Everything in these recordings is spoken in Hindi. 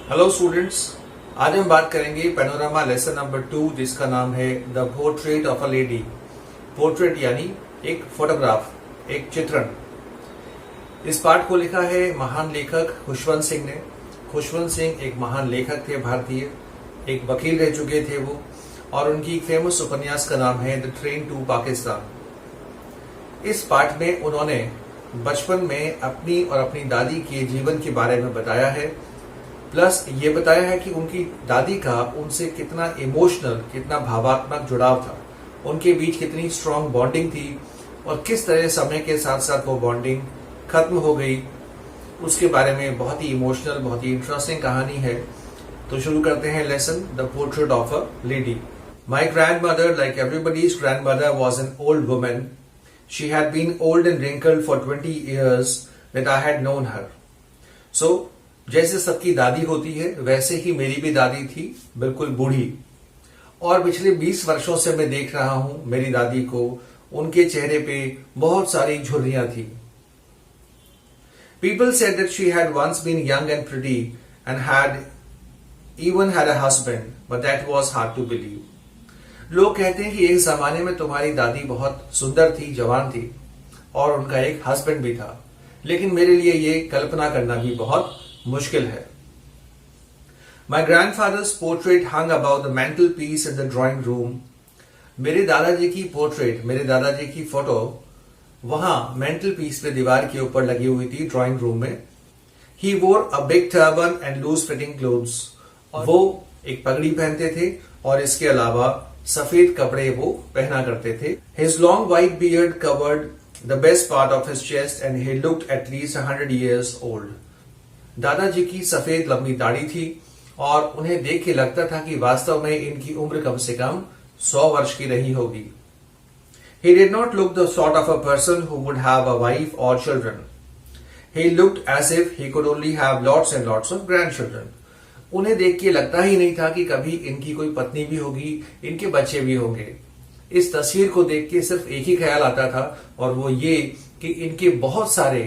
हेलो स्टूडेंट्स, आज हम बात करेंगे पैनोरामा लेसन नंबर 2 जिसका नाम है the portrait of a lady. Portrait यानी एक फोटोग्राफ, एक चित्रण। इस पाठ को लिखा है महान लेखक खुशवंत सिंह ने। खुशवंत सिंह एक महान लेखक थे, भारतीय, एक वकील रह चुके थे वो, और उनकी एक फेमस उपन्यास का नाम है द ट्रेन टू पाकिस्तान। इस पाठ में उन्होंने बचपन में अपनी और अपनी दादी के जीवन के बारे में बताया है, प्लस ये बताया है कि उनकी दादी का उनसे कितना इमोशनल, कितना भावात्मक जुड़ाव था, उनके बीच कितनी स्ट्रॉन्ग बॉन्डिंग थी और किस तरह समय के साथ साथ वो बॉन्डिंग खत्म हो गई। उसके बारे में बहुत ही इमोशनल, बहुत ही इंटरेस्टिंग कहानी है। तो शुरू करते हैं lesson the portrait of a lady. My grand mother, like everybody's grand mother, was an old woman. She had been old and wrinkled for 20 years that I had known her. So, जैसे सबकी दादी होती है वैसे ही मेरी भी दादी थी, बिल्कुल बूढ़ी। और पिछले 20 वर्षों से मैं देख रहा हूं मेरी दादी को, उनके चेहरे पे बहुत सारी झुर्रियां थी। People said that she had once been young and pretty and had even had a husband, but that was hard to believe. लोग कहते हैं कि एक जमाने में तुम्हारी दादी बहुत सुंदर थी, जवान थी और उनका एक हस्बैंड भी था, लेकिन मेरे लिए ये कल्पना करना भी बहुत मुश्किल है। My grandfather's portrait hung about the mantel piece in the drawing room. मेरे दादाजी की पोर्ट्रेट, मेरे दादाजी की फोटो वहां मेंटल पीस पे दीवार के ऊपर लगी हुई थी ड्राइंग रूम में. He wore a big turban and loose fitting clothes. वो एक पगड़ी पहनते थे और इसके अलावा सफेद कपड़े वो पहना करते थे. His long white beard covered the best part of his chest and he looked at least 100 years old. दादाजी की सफेद लंबी दाढ़ी थी और उन्हें देख के लगता था कि वास्तव में इनकी उम्र कम से कम 100 वर्ष की रही होगी. He did not look the sort of a person who would have a wife or children. He looked as if he could only have lots and lots of grandchildren. उन्हें देख के लगता ही नहीं था कि कभी इनकी कोई पत्नी भी होगी, इनके बच्चे भी होंगे. इस तस्वीर को देख के सिर्फ एक ही ख्याल आता था और वो ये कि इनके बहुत सारे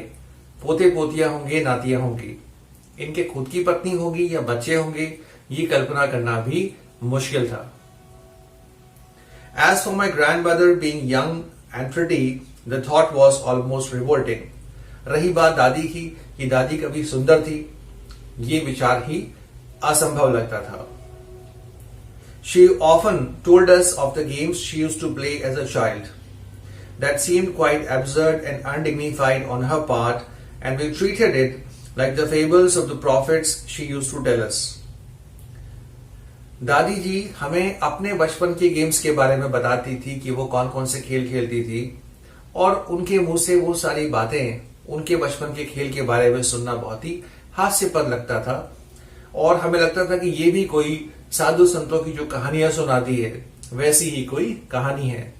पोते पोतियां होंगे, नातियां होंगी. इनके खुद की पत्नी होगी या बच्चे होंगे, ये कल्पना करना भी मुश्किल था. As for my grandmother being young and pretty, the thought was almost revolting. रही बात दादी की कि दादी कभी सुंदर थी, ये विचार ही असंभव लगता था. She often told us of the games she used to play as a child. That seemed quite absurd and undignified on her part, and we treated it like the fables of the prophets she used to tell us. दादी जी हमें अपने बचपन के गेम्स के बारे में बताती थी कि वो कौन कौन से खेल खेलती थी, और उनके मुंह से वो सारी बातें, उनके बचपन के खेल के बारे में सुनना बहुत ही हास्यप्रद लगता था और हमें लगता था कि ये भी कोई साधु संतों की जो कहानियां सुनाती है वैसी ही कोई कहानी है.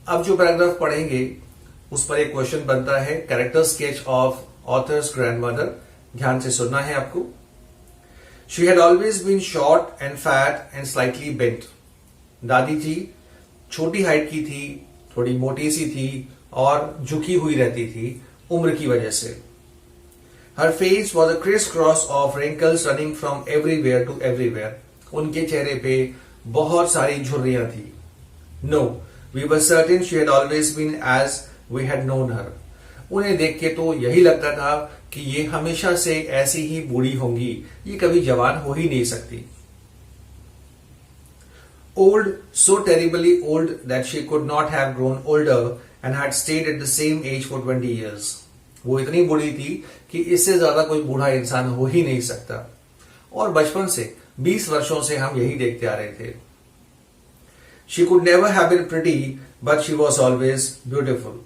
अब जो पैराग्राफ पढ़ेंगे उस पर एक क्वेश्चन बनता है. Character sketch of authors grandmother. ध्यान से सुनना है आपको. She had always been short and fat and slightly bent. दादी जी छोटी हाइट की थी, थोड़ी मोटी सी थी और झुकी हुई रहती थी उम्र की वजह से. Her face was a crisscross of wrinkles running from everywhere to everywhere. उनके चेहरे पे बहुत सारी झुर्रियां थी. No, we were certain she had always been as we had known her. उन्हें देख के तो यही लगता था कि ये हमेशा से ऐसी ही बूढ़ी होंगी, ये कभी जवान हो ही नहीं सकती. Old, so terribly old that she could not have grown older and had stayed at the same age for 20 years. वो इतनी बूढ़ी थी कि इससे ज्यादा कोई बूढ़ा इंसान हो ही नहीं सकता, और बचपन से 20 वर्षों से हम यही देखते आ रहे थे. She could never have been pretty, but she was always beautiful.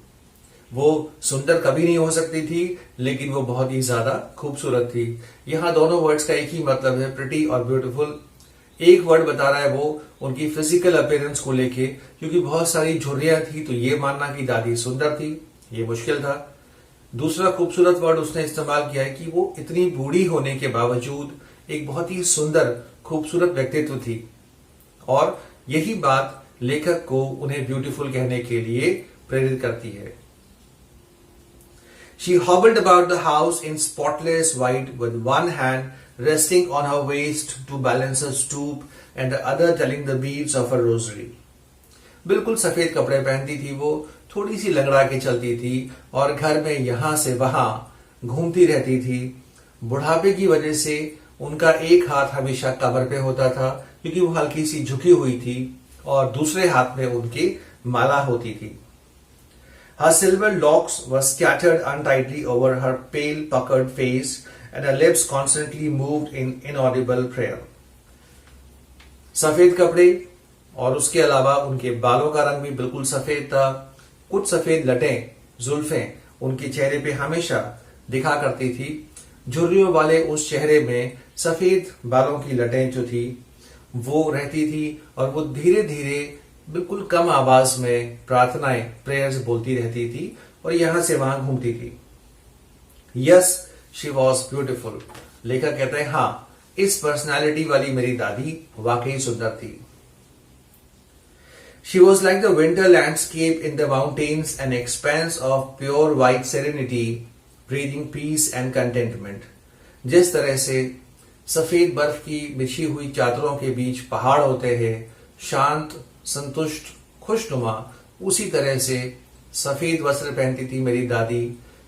वो सुंदर कभी नहीं हो सकती थी, लेकिन वो बहुत ही ज्यादा खूबसूरत थी. यहां दोनों वर्ड्स का एक ही मतलब है, प्रिटी और ब्यूटीफुल. एक वर्ड बता रहा है वो उनकी फिजिकल अपीयरेंस को लेके, क्योंकि बहुत सारी झुर्रियां थी तो ये मानना कि दादी सुंदर थी ये मुश्किल था. दूसरा खूबसूरत वर्ड उसने इस्तेमाल किया है कि वो इतनी बूढ़ी होने के बावजूद एक बहुत ही सुंदर खूबसूरत व्यक्तित्व थी, और यही बात लेखक को उन्हें ब्यूटीफुल कहने के लिए प्रेरित करती है. She hobbled about the house in spotless white with one hand resting on her waist to balance her stoop, and the other telling the beads of her rosary. बिल्कुल सफेद कपड़े पहनती थी वो, थोड़ी सी लंगड़ा के चलती थी और घर में यहां से वहां घूमती रहती थी। बुढ़ापे की वजह से उनका एक हाथ हमेशा कमर पे होता था क्योंकि वो हल्की सी झुकी हुई थी और दूसरे हाथ में उनकी माला होती थी। Her silver locks were scattered untidily over her pale, puckered face, and her lips constantly moved in inaudible prayer. सफेद कपड़े और उसके अलावा उनके बालों का रंग भी बिल्कुल सफेद था। कुछ सफेद लटें, जुल्फें उनके चेहरे पे हमेशा दिखा करती थी। झुर्रियों वाले उस चेहरे में सफेद बालों की लटें जो थी वो रहती थी और वो धीरे धीरे बिल्कुल कम आवाज में प्रार्थनाएं, प्रेयर्स बोलती रहती थी और यहां से वहां घूमती थी। Yes, she was beautiful. लेखक कहते हैं हाँ, इस पर्सनैलिटी वाली मेरी दादी वाकई सुंदर थी। She was like the winter landscape in the mountains, an expanse of pure white serenity, breathing peace and contentment. जिस तरह से सफेद बर्फ की बिछी हुई चादरों के बीच पहाड़ होते हैं, शांत, संतुष्ट, खुशनुमा, उसी तरह से सफेद वस्त्र पहनती थी मेरी दादी,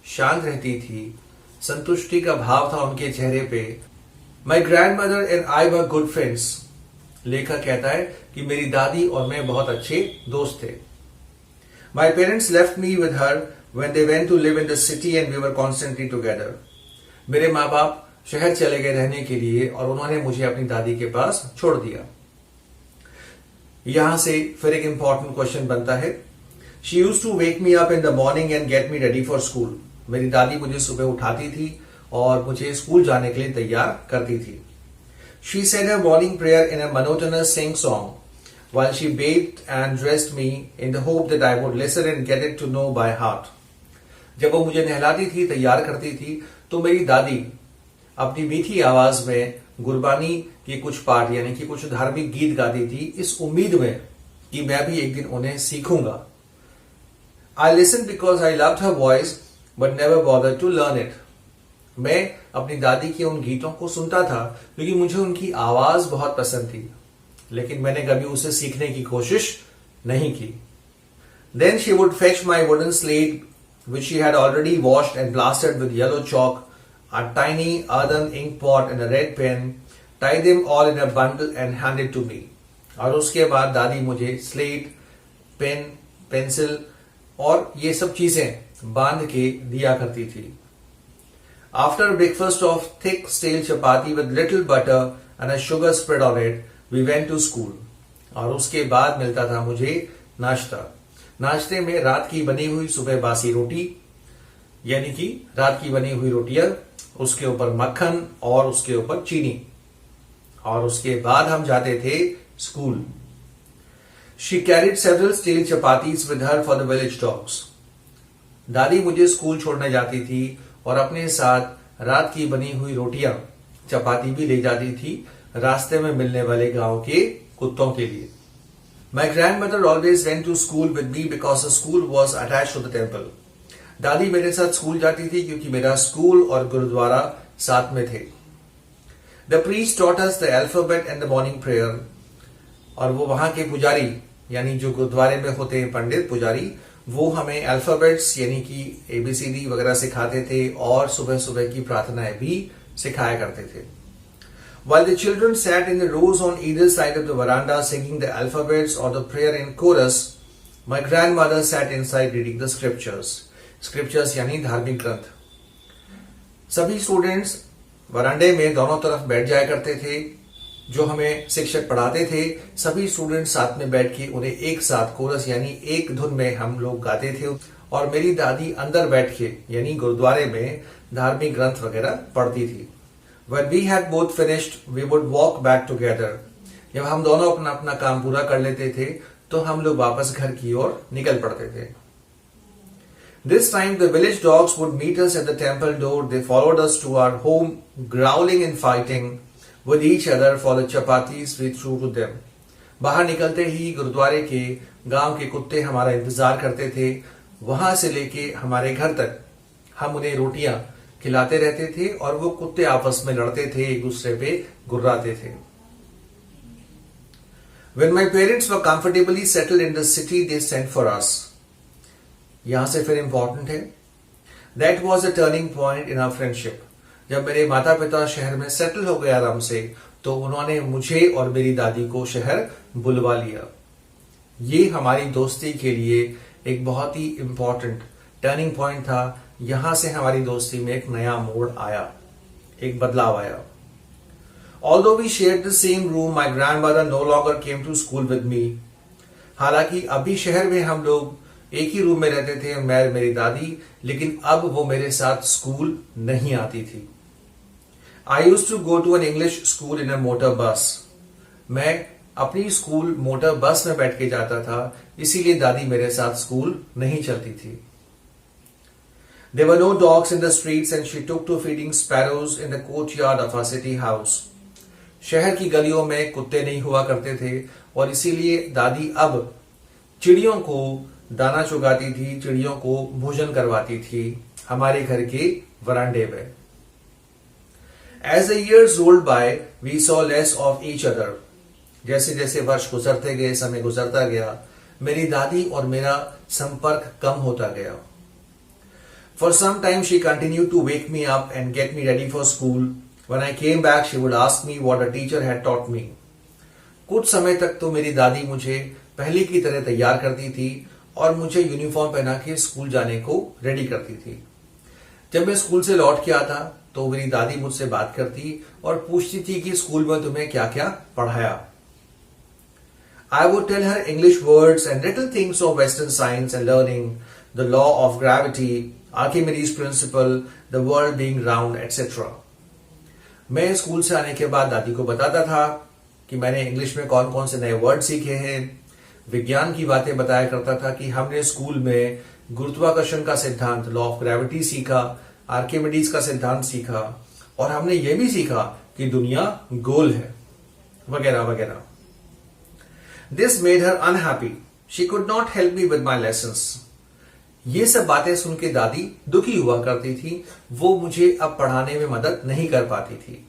शांत रहती थी, संतुष्टि का भाव था उनके चेहरे पे। My grandmother and I were good friends. लेखक कहता है कि मेरी दादी और मैं बहुत अच्छे दोस्त थे। My parents left me with her when they went to live in the city and we were constantly together. मेरे माँ बाप शहर चले गए रहने के लिए और उन्होंने मुझे अपनी दादी के पास छोड़ दिया। यहां से फिर एक इंपॉर्टेंट क्वेश्चन बनता है। She used to wake me up in the morning and get me ready for school. मेरी दादी मुझे सुबह उठाती थी और मुझे स्कूल जाने के लिए तैयार करती थी। She said her morning prayer in a monotonous sing song while she bathed and dressed me in the hope that I would listen and get it to know by heart. जब वो मुझे नहलाती थी, तैयार करती थी, तो मेरी दादी अपनी मीठी आवाज में गुरबानी के कुछ पाठ यानी कि कुछ धार्मिक गीत गाती थी, इस उम्मीद में कि मैं भी एक दिन उन्हें सीखूंगा। I listened because I loved her voice but never bothered to learn it. मैं अपनी दादी के उन गीतों को सुनता था क्योंकि मुझे उनकी आवाज बहुत पसंद थी, लेकिन मैंने कभी उसे सीखने की कोशिश नहीं की। Then she would fetch my wooden slate which she had already washed and plastered with yellow chalk, a tiny earthen ink pot and a red pen, tie them all in a bundle and hand it to me. और उसके बाद दादी मुझे स्लेट, पेन, पेंसिल और ये सब चीजें बांध के दिया करती थी। After breakfast of thick stale chapati with little butter and a sugar spread on it, we went to school. और उसके बाद मिलता था मुझे नाश्ता। नाश्ते में रात की बनी हुई सुबह बासी रोटी, यानी कि रात की बनी हुई रोटियां, उसके ऊपर मक्खन और उसके ऊपर चीनी, और उसके बाद हम जाते थे school. She carried several stale chapatis with her for the village dogs. दादी मुझे स्कूल छोड़ने जाती थी और अपने साथ रात की बनी हुई रोटियां, चपाती भी ले जाती थी रास्ते में मिलने वाले गांव के कुत्तों के लिए। My grandmother always went to school with me because the school was attached to the temple. दादी मेरे साथ स्कूल जाती थी क्योंकि मेरा स्कूल और गुरुद्वारा साथ में थे। The priest taught us the alphabet and the morning prayer. और वो वहां के पुजारी यानी जो गुरुद्वारे में होते हैं पंडित पुजारी, वो हमें अल्फाबेट्स यानी कि ABCD वगैरह सिखाते थे और सुबह सुबह की प्रार्थनाएं भी सिखाया करते थे। While the children sat in the rows on either side of the veranda singing the alphabets or the prayer in chorus, my grandmother sat inside reading the scriptures. Scriptures यानी धार्मिक ग्रंथ। सभी स्टूडेंट्स वरांडे में दोनों तरफ बैठ जाया करते थे। जो हमें शिक्षक पढ़ाते थे, सभी स्टूडेंट्स साथ में बैठ के उन्हें एक साथ कोरस यानी एक धुन में हम लोग गाते थे और मेरी दादी अंदर बैठ के यानी गुरुद्वारे में धार्मिक ग्रंथ वगैरह पढ़ती थी। When we had both finished, we would walk back together. जब हम दोनों अपना अपना काम पूरा कर लेते थे तो हम लोग वापस घर की ओर निकल पड़ते थे। This time the village dogs would meet us at the temple door. They followed us to our home, growling and fighting with each other for the chapatis we threw to them. बाहर निकलते ही गुरुद्वारे के गांव के कुत्ते हमारा इंतजार करते थे। वहां से लेके हमारे घर तक हम उन्हें रोटियां खिलाते रहते थे और वो कुत्ते आपस में लड़ते थे, एक दूसरे पे गुर्राते थे। When my parents were comfortably settled in the city, they sent for us. यहां से फिर इंपॉर्टेंट है, That was a turning point in our friendship. जब मेरे माता पिता शहर में सेटल हो गए आराम से, तो उन्होंने मुझे और मेरी दादी को शहर बुलवा लिया। ये हमारी दोस्ती के लिए एक बहुत ही इंपॉर्टेंट टर्निंग पॉइंट था। यहां से हमारी दोस्ती में एक नया मोड़ आया, एक बदलाव आया। Although we shared the same room, my grandmother no longer came to school with me. हालांकि अभी शहर में हम लोग एक ही रूम में रहते थे, मैं और मेरी दादी, लेकिन अब वो मेरे साथ स्कूल नहीं आती थी। I used to go to an English school in a motor bus. मैं अपनी स्कूल मोटर बस में बैठ के जाता था, इसीलिए दादी मेरे साथ स्कूल नहीं चलती थी। There were no dogs in the streets and she took to feeding sparrows in the courtyard of our city house. शहर की गलियों में कुत्ते नहीं हुआ करते थे और इसीलिए दादी अब चिड़ियों को दाना चुगाती थी, चिड़ियों को भोजन करवाती थी हमारे घर के वरांडे में। As the years rolled by, we saw less of each other. जैसे जैसे वर्ष गुजरते गए, समय गुजरता गया, मेरी दादी और मेरा संपर्क कम होता गया। For some time she continued to wake me up and get me ready for school. When I came back, she would ask me what a teacher had taught me. कुछ समय तक तो मेरी दादी मुझे पहले की तरह तैयार करती थी और मुझे यूनिफॉर्म पहना के स्कूल जाने को रेडी करती थी। जब मैं स्कूल से लौट के आता तो मेरी दादी मुझसे बात करती और पूछती थी कि स्कूल में तुम्हें क्या क्या पढ़ाया। I would tell her English words and little things of Western science and learning, the law of gravity, Archimedes principle, the world being round, etc. मैं स्कूल से आने के बाद दादी को बताता था कि मैंने इंग्लिश में कौन कौन से नए वर्ड सीखे हैं, विज्ञान की बातें बताया करता था कि हमने स्कूल में गुरुत्वाकर्षण का सिद्धांत, लॉ ऑफ ग्रेविटी सीखा, आर्किमिडीज का सिद्धांत सीखा और हमने ये भी सीखा कि दुनिया गोल है, वगैरह वगैरह। This made her unhappy, she could not help me with my lessons. ये सब बातें सुन के दादी दुखी हुआ करती थी, वो मुझे अब पढ़ाने में मदद नहीं कर पाती थी।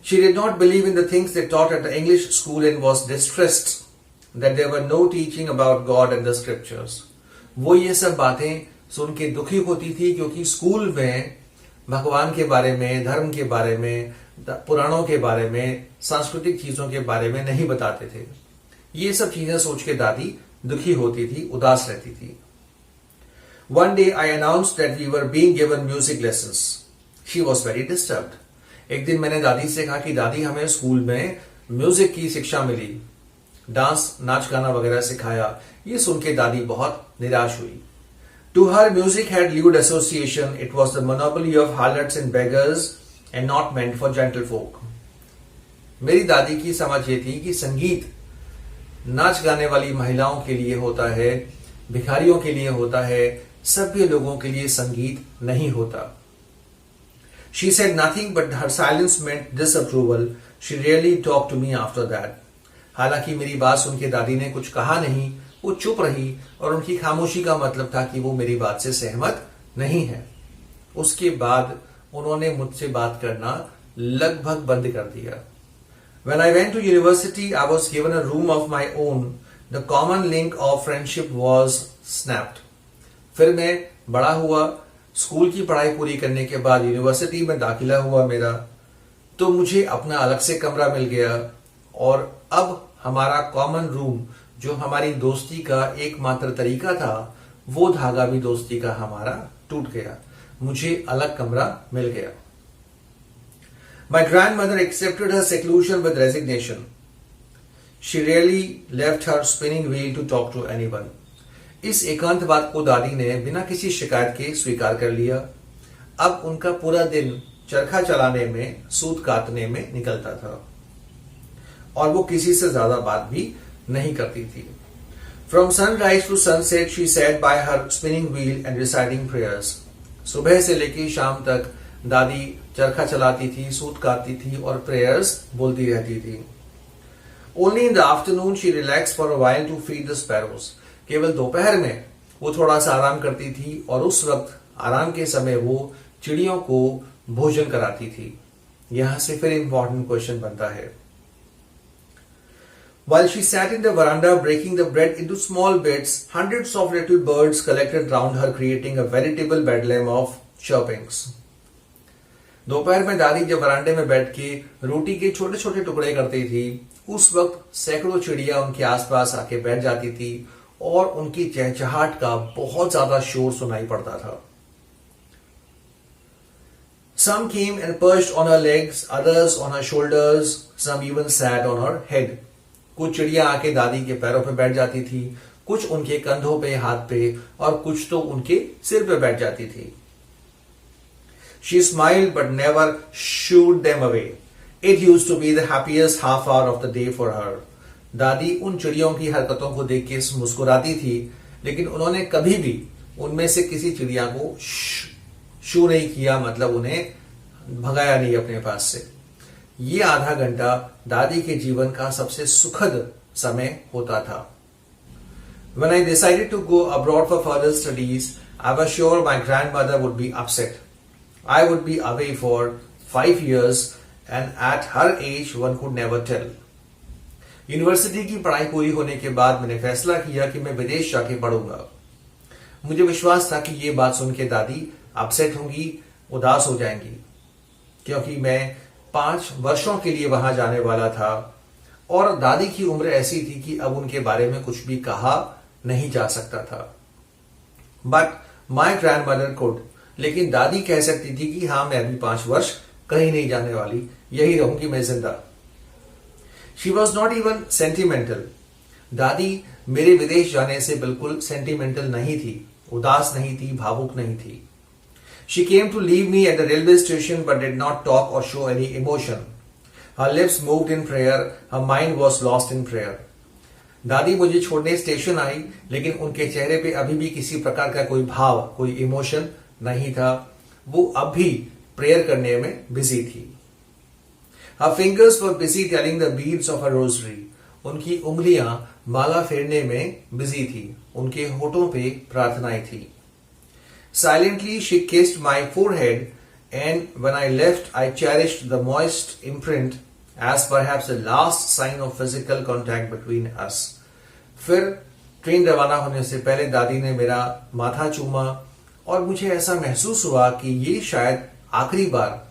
She did not believe in the things they taught at the English school and was distressed that there were no teaching about God and the scriptures. वो ये सब बातें सुन के दुखी होती थी क्योंकि स्कूल में भगवान के बारे में, धर्म के बारे में, पुराणों के बारे में, सांस्कृतिक चीजों के बारे में नहीं बताते थे। ये सब चीजें सोच के दादी दुखी होती थी, उदास रहती थी। One day I announced that we were being given music lessons. She was very disturbed. एक दिन मैंने दादी से कहा कि दादी हमें स्कूल में म्यूजिक की शिक्षा मिली, डांस, नाच गाना वगैरह सिखाया। ये सुन के दादी बहुत निराश हुई। To her, music had lewd association. It was the monopoly of harlots and beggars and not meant for gentlefolk. मेरी दादी की समझ ये थी कि संगीत नाच गाने वाली महिलाओं के लिए होता है, भिखारियों के लिए होता है, सभ्य लोगों के लिए संगीत नहीं होता। She said nothing, but her silence meant disapproval. She really talked to me after that. हालांकि मेरी बात सुन के दादी ने कुछ कहा नहीं, वो चुप रही और उनकी खामोशी का मतलब था कि वो मेरी बात से सहमत नहीं है। उसके बाद उन्होंने मुझसे बात करना लगभग बंद कर दिया। When I went to university, I was given a room of my own. The common link of friendship was snapped. फिर मैं बड़ा हुआ, स्कूल की पढ़ाई पूरी करने के बाद यूनिवर्सिटी में दाखिला हुआ मेरा, तो मुझे अपना अलग से कमरा मिल गया और अब हमारा कॉमन रूम, जो हमारी दोस्ती का एकमात्र तरीका था, वो धागा भी दोस्ती का हमारा टूट गया। मुझे अलग कमरा मिल गया। My grandmother accepted her seclusion with resignation. She rarely left her spinning wheel to talk to anyone. इस एकांतवाद को दादी ने बिना किसी शिकायत के स्वीकार कर लिया। अब उनका पूरा दिन चरखा चलाने में, सूत काटने में निकलता था और वो किसी से ज्यादा बात भी नहीं करती थी। From sunrise to sunset, she sat by her spinning wheel and reciting prayers. सुबह से लेकर शाम तक दादी चरखा चलाती थी, सूत काटती थी और प्रेयर्स बोलती रहती थी। Only in the afternoon she relaxed for a while to feed the sparrows. केवल दोपहर में वो थोड़ा सा आराम करती थी और उस वक्त आराम के समय वो चिड़ियों को भोजन कराती थी। यहां से फिर इंपॉर्टेंट क्वेश्चन बनता है। While she sat in the veranda breaking the bread into small bits, hundreds of little birds collected round her, creating a veritable bedlam of chirpings. दोपहर में दादी जब वरांडे में बैठ के रोटी के छोटे छोटे टुकड़े करती थी, उस वक्त सैकड़ों चिड़िया उनके आसपास आके बैठ जाती थी और उनकी चहचहाट का बहुत ज्यादा शोर सुनाई पड़ता था। Some came and perched on her legs, others on her shoulders, some even sat on her head. कुछ चिड़िया आके दादी के पैरों पे बैठ जाती थी, कुछ उनके कंधों पे, हाथ पे और कुछ तो उनके सिर पे बैठ जाती थी। She smiled but never shooed them away. It used to be the happiest half hour of the day for her. दादी उन चिड़ियों की हरकतों को देख के मुस्कुराती थी, लेकिन उन्होंने कभी भी उनमें से किसी चिड़िया को शू नहीं किया, मतलब उन्हें भगाया नहीं अपने पास से। ये आधा घंटा दादी के जीवन का सबसे सुखद समय होता था। When I decided to go abroad for further studies, I was sure my grandmother would be upset. I would be away for 5 years and at her age one could never tell. University की पढ़ाई पूरी होने के बाद मैंने फैसला किया कि मैं विदेश जाके पढ़ूंगा। मुझे विश्वास था कि ये बात सुन के दादी अपसेट होंगी, उदास हो जाएंगी, क्योंकि मैं 5 वर्षों के लिए वहां जाने वाला था और दादी की उम्र ऐसी थी कि अब उनके बारे में कुछ भी कहा नहीं जा सकता था। But my grand mother could, लेकिन दादी कह सकती थी कि हाँ, मैं अभी 5 वर्ष कहीं नहीं जाने वाली, यही रहूंगी मैं जिंदा। She was not even sentimental. दादी मेरे विदेश जाने से बिल्कुल सेंटिमेंटल नहीं थी, उदास नहीं थी, भावुक नहीं थी। She came to leave me at the railway station but did not talk or show any emotion. Her lips moved in prayer, her mind was lost in prayer. दादी मुझे छोड़ने स्टेशन आई, लेकिन उनके चेहरे पे अभी भी किसी प्रकार का कोई भाव, कोई इमोशन नहीं था। वो अब भी प्रेयर करने में बिजी थी। Her fingers were busy telling the beads of her rosary. उनकी उंगलियां माला फेरने में बिजी थी, उनके होठों पे प्रार्थनाएं थी। Silently she kissed my forehead, and when I left I cherished the moist imprint as perhaps the last sign of physical contact between us. फिर ट्रेन रवाना होने से पहले दादी ने मेरा माथा चूमा और मुझे ऐसा महसूस हुआ कि ये शायद आखिरी बार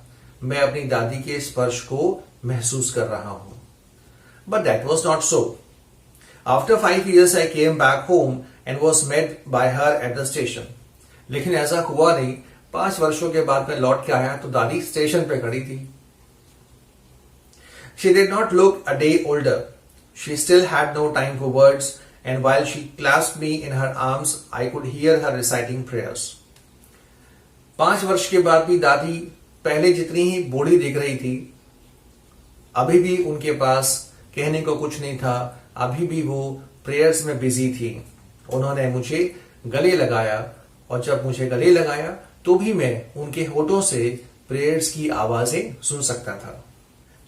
मैं अपनी दादी के स्पर्श को महसूस कर रहा हूं। But that was not so. After 5 years I came back home and was met by her at the station. लेकिन ऐसा हुआ नहीं। 5 वर्षों के बाद मैं लौट के आया तो दादी स्टेशन पे खड़ी थी। She did not look a day older. She still had no time for words, and while she clasped me in her arms, I could hear her reciting prayers. 5 वर्ष के बाद भी दादी पहले जितनी ही बूढ़ी दिख रही थी, अभी भी उनके पास कहने को कुछ नहीं था, अभी भी वो प्रेयर्स में बिजी थी। उन्होंने मुझे गले लगाया और जब मुझे गले लगाया तो भी मैं उनके होठों से प्रेयर्स की आवाजें सुन सकता था।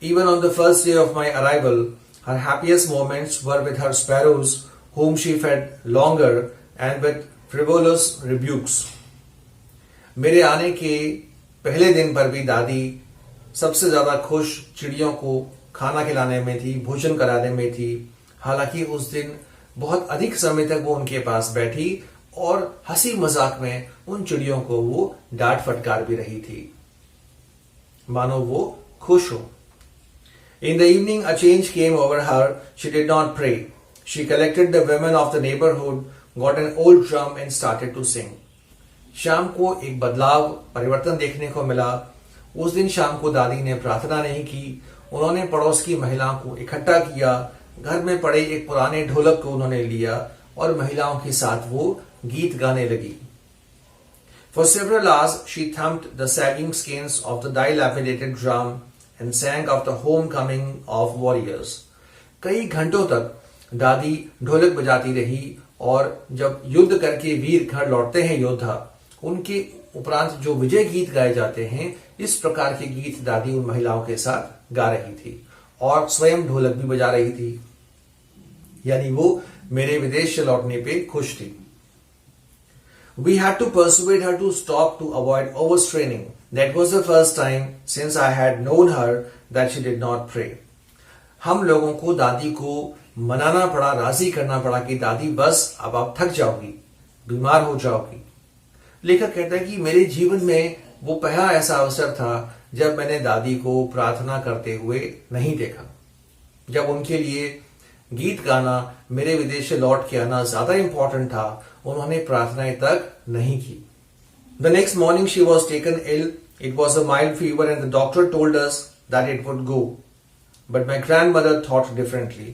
Even on the first day of my arrival, her happiest moments were with her sparrows, whom she fed longer and with frivolous rebukes. मेरे आने के पहले दिन पर भी दादी सबसे ज्यादा खुश चिड़ियों को खाना खिलाने में थी, भोजन कराने में थी। हालांकि उस दिन बहुत अधिक समय तक वो उनके पास बैठी और हंसी मजाक में उन चिड़ियों को वो डांट फटकार भी रही थी, मानो वो खुश हो। In the evening a change came over her. She did not pray. She collected the women of the neighborhood, got an old drum and started to sing. शाम को एक बदलाव, परिवर्तन देखने को मिला। उस दिन शाम को दादी ने प्रार्थना नहीं की, उन्होंने पड़ोस की महिलाओं को इकट्ठा किया, घर में पड़े एक पुराने ढोलक को उन्होंने लिया और महिलाओं के साथ वो गीत गाने लगी। For several hours she thumped the sagging skins of the dilapidated drum and sang of the homecoming of warriors. कई घंटों तक दादी ढोलक बजाती रही और जब युद्ध करके वीर घर लौटते हैं योद्धा, उनके उपरांत जो विजय गीत गाए जाते हैं, इस प्रकार के गीत दादी उन महिलाओं के साथ गा रही थी और स्वयं ढोलक भी बजा रही थी। यानी वो मेरे विदेश से लौटने पे खुश थी। We had to persuade her to stop to avoid overstraining. That was the first time since I had known her that she did not pray. हम लोगों को दादी को मनाना पड़ा, राजी करना पड़ा कि दादी बस अब आप थक जाओगी, बीमार हो जाओगी। लेखक कहता है कि मेरे जीवन में वो पहला ऐसा अवसर था जब मैंने दादी को प्रार्थना करते हुए नहीं देखा। जब उनके लिए गीत गाना, मेरे विदेश से लौट के आना ज्यादा इंपॉर्टेंट था, उन्होंने प्रार्थनाएं तक नहीं की। The next morning she was taken ill. It was a mild fever and the doctor told us that it would go. But my grandmother thought differently.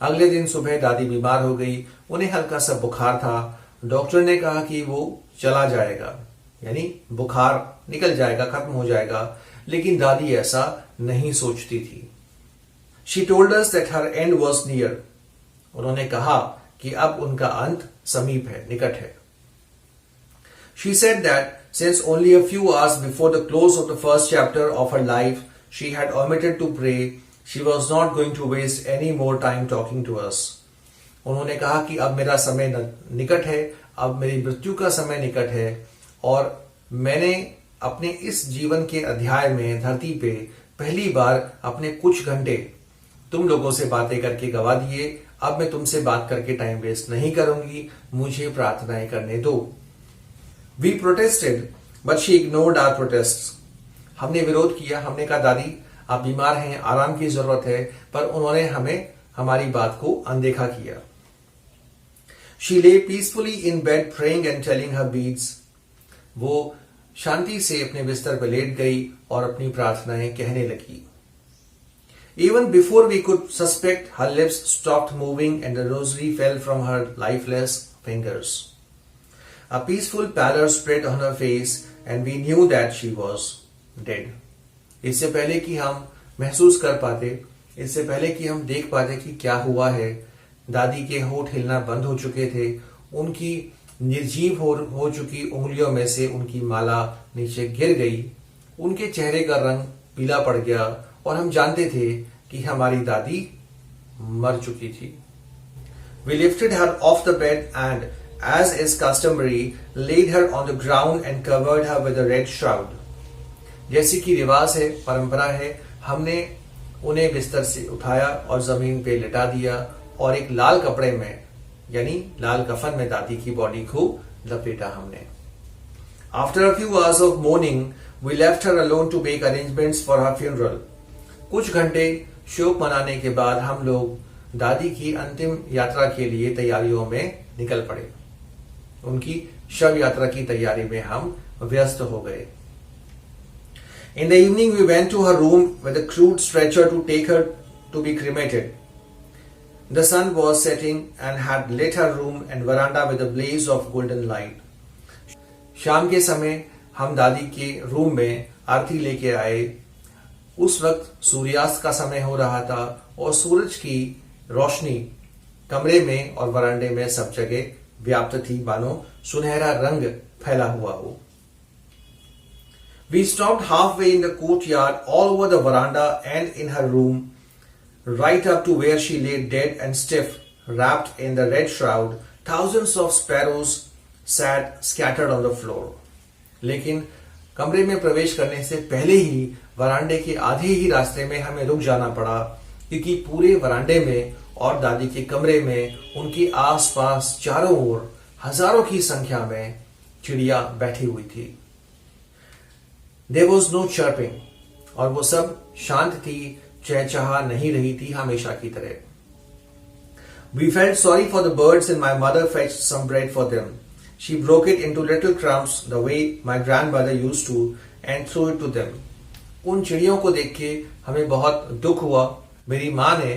अगले दिन सुबह दादी बीमार हो गई, उन्हें हल्का सा बुखार था। डॉक्टर ने कहा कि वो चला जाएगा, यानी बुखार निकल जाएगा, खत्म हो जाएगा, लेकिन दादी ऐसा नहीं सोचती थी। She told us that her end was near. उन्होंने कहा कि अब उनका अंत समीप है, निकट है। She said that since only a few hours before the close of the first chapter of her life she had omitted to pray, she was not going to waste any more time talking to us. उन्होंने कहा कि अब मेरा समय निकट है, अब मेरी मृत्यु का समय निकट है और मैंने अपने इस जीवन के अध्याय में धरती पे पहली बार अपने कुछ घंटे तुम लोगों से बातें करके गवा दिए। अब मैं तुमसे बात करके टाइम वेस्ट नहीं करूंगी, मुझे प्रार्थनाएं करने दो। We protested, but she ignored our protests. हमने विरोध किया, हमने कहा दादी आप बीमार हैं, आराम की जरूरत है, पर उन्होंने हमारी बात को अनदेखा किया। She lay peacefully in bed praying and telling her beads. वो शांति से अपने बिस्तर पर लेट गई और अपनी प्रार्थनाएं कहने लगी। Even before we could suspect, her lips stopped moving and the rosary fell from her lifeless fingers. A peaceful pallor spread on her face and we knew that she was dead. इससे पहले कि हम महसूस कर पाते, इससे पहले कि हम देख पाते कि क्या हुआ है, दादी के होठ हिलना बंद हो चुके थे, उनकी निर्जीव हो चुकी उंगलियों में से उनकी माला नीचे गिर गई, उनके चेहरे का रंग पीला पड़ गया और हम जानते थे कि हमारी दादी मर चुकी थी। We lifted her off the bed and, as is customary, laid her on the ground and covered her with a red shroud. जैसी कि रिवाज है, परंपरा है, हमने उन्हें बिस्तर से उठाया और जमीन पे लिटा दिया और एक लाल कपड़े में, यानी लाल कफन में दादी की बॉडी को लपेटा हमने। After a few hours of mourning, we left her alone to make arrangements for her funeral. कुछ घंटे शोक मनाने के बाद हम लोग दादी की अंतिम यात्रा के लिए तैयारियों में निकल पड़े। उनकी शव यात्रा की तैयारी में हम व्यस्त हो गए। In the evening we went to her room with a crude stretcher to take her to be cremated. The sun was setting and had lit her room and veranda with a blaze of golden light. शाम के समय हम दादी के रूम में आरती लेके आए। उस वक्त सूर्यास्त का समय हो रहा था और सूरज की रोशनी कमरे में और वरांडे में सब जगह व्याप्त थी, मानो सुनहरा रंग फैला हुआ हो। We stopped halfway in the courtyard, all over the veranda and in her room, right up to where she lay dead and stiff, wrapped in the red shroud. Thousands of sparrows sat scattered on the floor. लेकिन कमरे में प्रवेश करने से पहले ही वरांडे के आधे ही रास्ते में हमें रुक जाना पड़ा, क्योंकि पूरे वरांडे में और दादी के कमरे में उनके आसपास चारों ओर हजारों की संख्या में चिड़िया बैठी हुई थी। There was no chirping, और वो सब शांत थी, चहचहा नहीं रही थी हमेशा की तरह। We felt sorry for the birds and my mother fetched some bread for them. She broke it into little crumbs the way my grandmother used to and threw it to them. उन चिड़ियों को देख के हमें बहुत दुख हुआ। मेरी माँ ने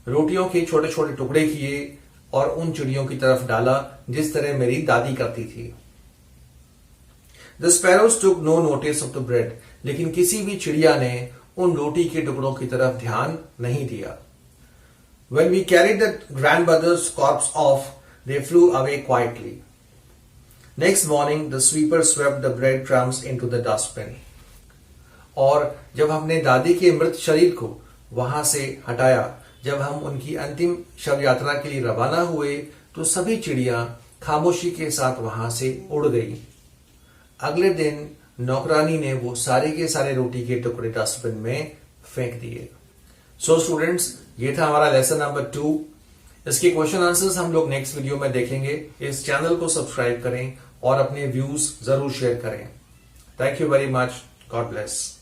रोटियों के छोटे छोटे टुकड़े किए और उन चिड़ियों की तरफ डाला जिस तरह मेरी दादी करती थी। The sparrows took no notice of the bread, लेकिन किसी भी चिड़िया ने उन रोटी के टुकड़ों की तरफ ध्यान नहीं दिया। When we carried the grandmother's corpse off, they flew away quietly. Next morning, the sweeper swept the bread crumbs into the dustbin. और जब हमने दादी के मृत शरीर को वहां से हटाया, जब हम उनकी अंतिम शव यात्रा के लिए रवाना हुए, तो सभी चिड़िया खामोशी के साथ वहां से उड़ गई। अगले दिन नौकरानी ने वो सारे के सारे रोटी के टुकड़े डस्टबिन में फेंक दिए। सो स्टूडेंट्स, ये था हमारा लेसन नंबर 2। इसके क्वेश्चन आंसर्स हम लोग नेक्स्ट वीडियो में देखेंगे। इस चैनल को सब्सक्राइब करें और अपने व्यूज जरूर शेयर करें। Thank you very much. God bless.